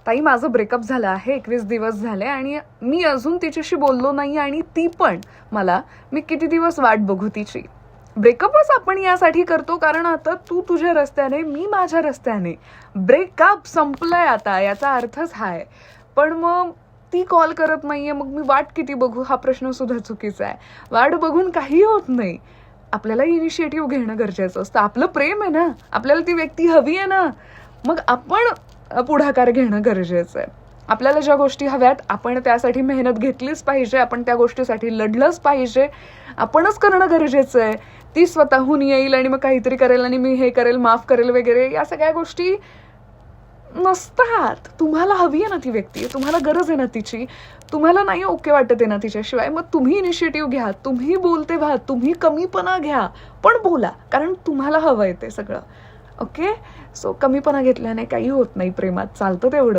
ताई माझं ब्रेकअप झालं आहे, 21 दिवस झाले आणि मी अजून तिच्याशी बोललो नाही आणि ती पण मला, मी किती दिवस वाट बघू तिची. ब्रेकअपच आपण यासाठी करतो कारण आता तू तुझ्या रस्त्याने, मी माझ्या रस्त्याने. ब्रेकअप संपलंय आता, याचा अर्थच हा आहे. पण मग ती कॉल करत नाहीये, मग मी वाट किती बघू हा प्रश्न सुद्धा चुकीचा आहे. वाट बघून काही होत नाही. आपल्याला इनिशिएटिव्ह घेणं गरजेचं असतं. आपलं प्रेम आहे ना, आपल्याला ती व्यक्ती हवी आहे ना, मग आपण पुढाकार घेणं गरजेचं आहे. आपल्याला ज्या गोष्टी हव्यात आपण त्यासाठी मेहनत घेतलीच पाहिजे, आपण त्या गोष्टीसाठी लढलंच पाहिजे, आपणच करणं गरजेचं आहे. ती स्वतःहून येईल आणि मग काहीतरी करेल आणि मी हे करेल, माफ करेल वगैरे, या सगळ्या गोष्टी नसतात. तुम्हाला हवी आहे ना ती व्यक्ती, तुम्हाला गरज आहे ना तिची, तुम्हाला नाही ओके वाटत आहे ना तिच्याशिवाय, मग तुम्ही इनिशिएटिव्ह घ्या, तुम्ही बोलते व्हा, तुम्ही कमीपणा घ्या, पण बोला, कारण तुम्हाला हवंय ते सगळं. ओके, सो कमीपणा घेतल्याने काही होत नाही प्रेमात, चालतं तेवढं.